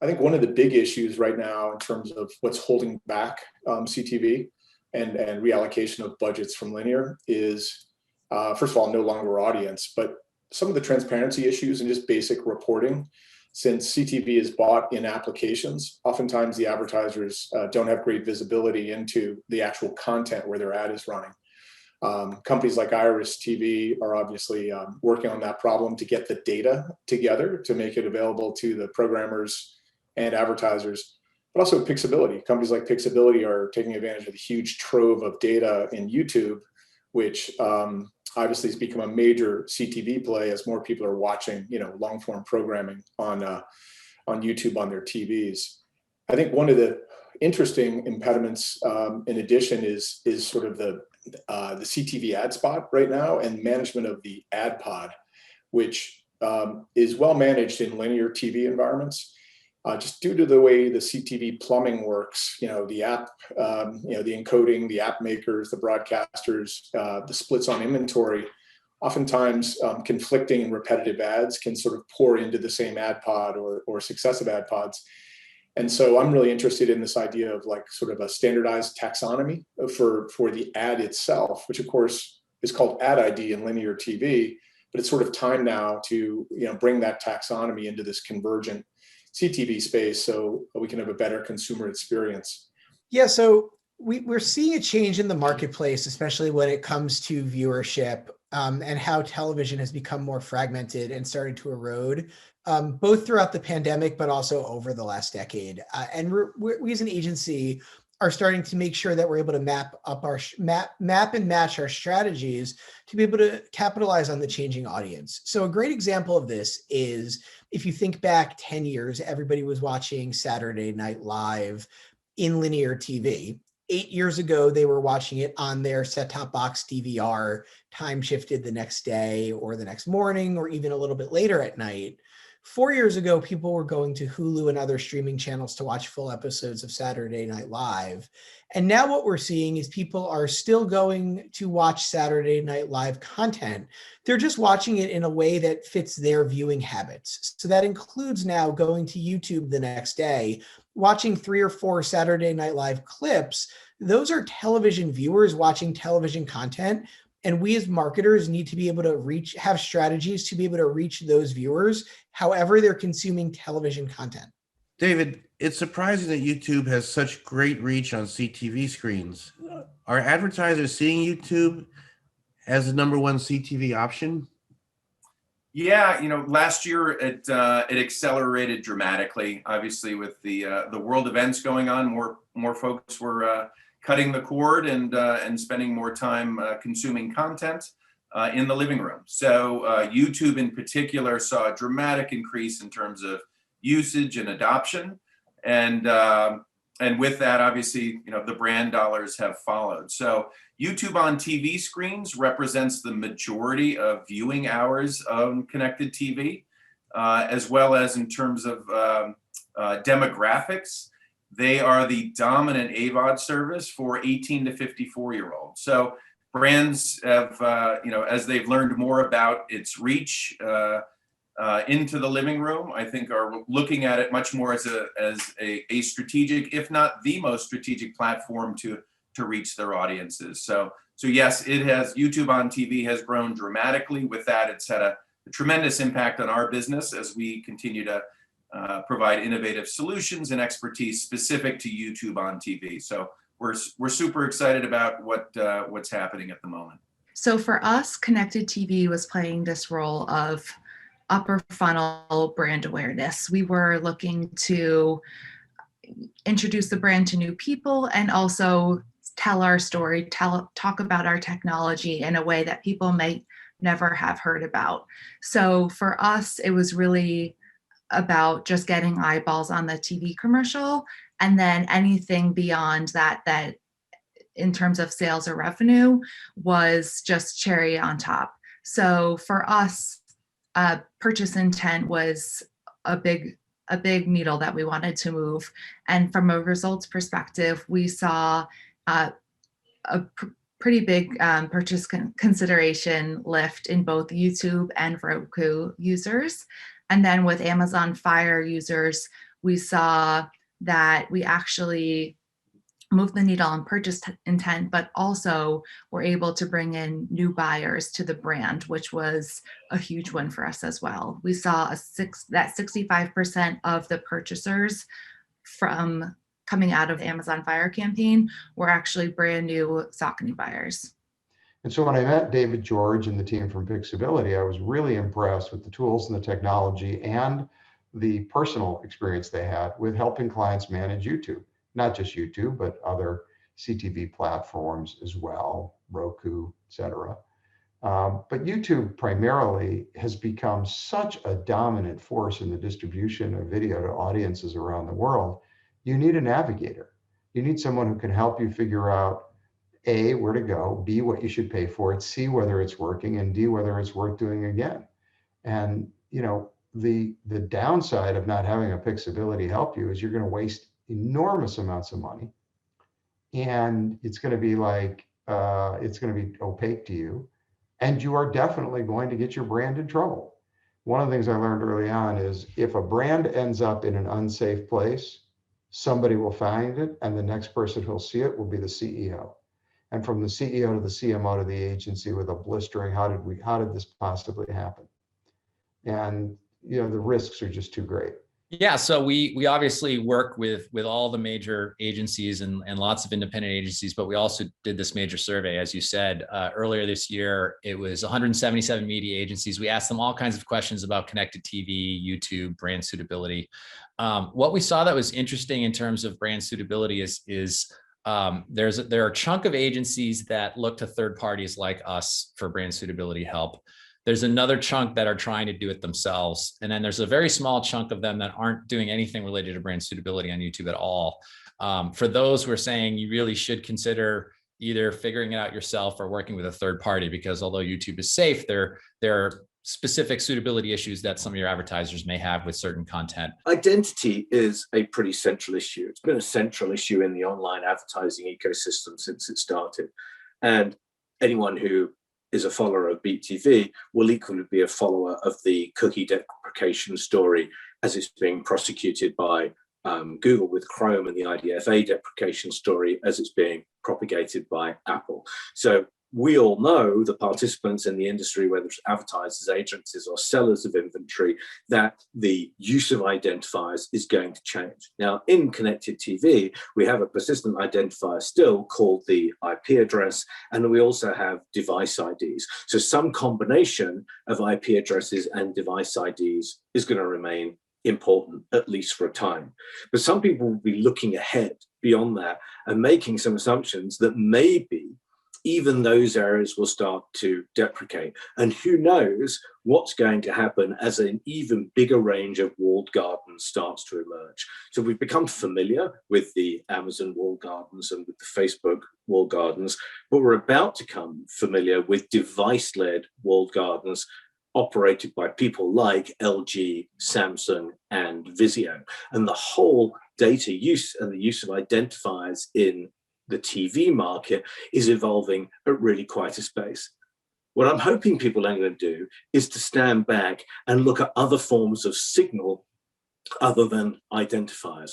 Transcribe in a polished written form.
I think one of the big issues right now in terms of what's holding back CTV and reallocation of budgets from linear is, first of all, no longer audience, but some of the transparency issues and just basic reporting. Since CTV is bought in applications, oftentimes the advertisers don't have great visibility into the actual content where their ad is running. Companies like Iris TV are obviously working on that problem to get the data together to make it available to the programmers and advertisers, but also Pixability. Companies like Pixability are taking advantage of the huge trove of data in YouTube, which obviously has become a major CTV play as more people are watching, long form programming on YouTube on their TVs. I think one of the interesting impediments, in addition, is sort of the CTV ad spot right now and management of the ad pod, which is well managed in linear TV environments. Just due to the way the CTV plumbing works, the app, the encoding, the app makers, the broadcasters, the splits on inventory, oftentimes conflicting and repetitive ads can sort of pour into the same ad pod or successive ad pods. And so I'm really interested in this idea of like sort of a standardized taxonomy for the ad itself, which of course is called Ad ID in linear TV, but it's sort of time now to bring that taxonomy into this convergent CTV space so we can have a better consumer experience. Yeah, so we're seeing a change in the marketplace, especially when it comes to viewership and how television has become more fragmented and started to erode, both throughout the pandemic, but also over the last decade. And we as an agency are starting to make sure that we're able to map and match our strategies to be able to capitalize on the changing audience. So a great example of this is if you think back 10 years, everybody was watching Saturday Night Live in linear TV. 8 years ago, they were watching it on their set-top box DVR, time shifted the next day or the next morning, or even a little bit later at night. 4 years ago, people were going to Hulu and other streaming channels to watch full episodes of Saturday Night Live. And now what we're seeing is people are still going to watch Saturday Night Live content. They're just watching it in a way that fits their viewing habits. So that includes now going to YouTube the next day, watching 3 or 4 Saturday Night Live clips. Those are television viewers watching television content. And we as marketers need to be able to have strategies to be able to reach those viewers, however they're consuming television content. David, it's surprising that YouTube has such great reach on CTV screens. Are advertisers seeing YouTube as the number one CTV option? Yeah, last year it accelerated dramatically. Obviously, with the world events going on, more folks were cutting the cord and spending more time consuming content in the living room. So YouTube in particular saw a dramatic increase in terms of usage and adoption, and with that, obviously, the brand dollars have followed. So YouTube on TV screens represents the majority of viewing hours of connected TV, as well as in terms of demographics. They are the dominant AVOD service for 18 to 54-year-olds. So brands have, as they've learned more about its reach into the living room, I think are looking at it much more as a strategic, if not the most strategic platform to reach their audiences. So yes, YouTube on TV has grown dramatically. With that, it's had a tremendous impact on our business as we continue to provide innovative solutions and expertise specific to YouTube on TV. So we're super excited about what's happening at the moment. So for us, connected TV was playing this role of upper funnel brand awareness. We were looking to introduce the brand to new people and also tell our story, talk about our technology in a way that people might never have heard about. So for us, it was really about just getting eyeballs on the TV commercial, and then anything beyond that in terms of sales or revenue was just cherry on top. So for us, purchase intent was a big needle that we wanted to move. And from a results perspective, we saw a pretty big purchase consideration lift in both YouTube and Roku users. And then with Amazon Fire users, we saw that we actually moved the needle on purchase intent, but also were able to bring in new buyers to the brand, which was a huge win for us as well. We saw that 65% of the purchasers from coming out of Amazon Fire campaign were actually brand new Saucony buyers. And so when I met David George and the team from Pixability, I was really impressed with the tools and the technology and the personal experience they had with helping clients manage YouTube, not just YouTube, but other CTV platforms as well, Roku, etc. But YouTube primarily has become such a dominant force in the distribution of video to audiences around the world. You need a navigator. You need someone who can help you figure out A, where to go, B, what you should pay for it, C, whether it's working, and D, whether it's worth doing again. And the downside of not having a Pixability help you is you're going to waste enormous amounts of money, and it's going to be it's going to be opaque to you, and you are definitely going to get your brand in trouble. One of the things I learned early on is if a brand ends up in an unsafe place, somebody will find it, and the next person who'll see it will be the CEO. And from the CEO to the CMO to the agency with a blistering, how did this possibly happen? And the risks are just too great. Yeah, so we obviously work with all the major agencies and lots of independent agencies, but we also did this major survey, as you said, earlier this year. It was 177 media agencies. We asked them all kinds of questions about connected TV, YouTube, brand suitability. What we saw that was interesting in terms of brand suitability is there are a chunk of agencies that look to third parties like us for brand suitability help. There's another chunk that are trying to do it themselves. And then there's a very small chunk of them that aren't doing anything related to brand suitability on YouTube at all. For those, we're saying you really should consider either figuring it out yourself or working with a third party, because although YouTube is safe, there are specific suitability issues that some of your advertisers may have with certain content. Identity is a pretty central issue. It's been a central issue in the online advertising ecosystem since it started. And anyone who is a follower of BeatTV will equally be a follower of the cookie deprecation story as it's being prosecuted by Google with Chrome, and the IDFA deprecation story as it's being propagated by Apple. So we all know, the participants in the industry, whether it's advertisers, agencies, or sellers of inventory, that the use of identifiers is going to change. Now, in connected TV, we have a persistent identifier still called the IP address, and we also have device IDs. So some combination of IP addresses and device IDs is going to remain important, at least for a time. But some people will be looking ahead beyond that and making some assumptions that maybe even those areas will start to deprecate. And who knows what's going to happen as an even bigger range of walled gardens starts to emerge. So we've become familiar with the Amazon walled gardens and with the Facebook walled gardens, but we're about to become familiar with device-led walled gardens operated by people like LG, Samsung, and Vizio. And the whole data use and the use of identifiers in the TV market is evolving at really quite a space. What I'm hoping people are going to do is to stand back and look at other forms of signal other than identifiers.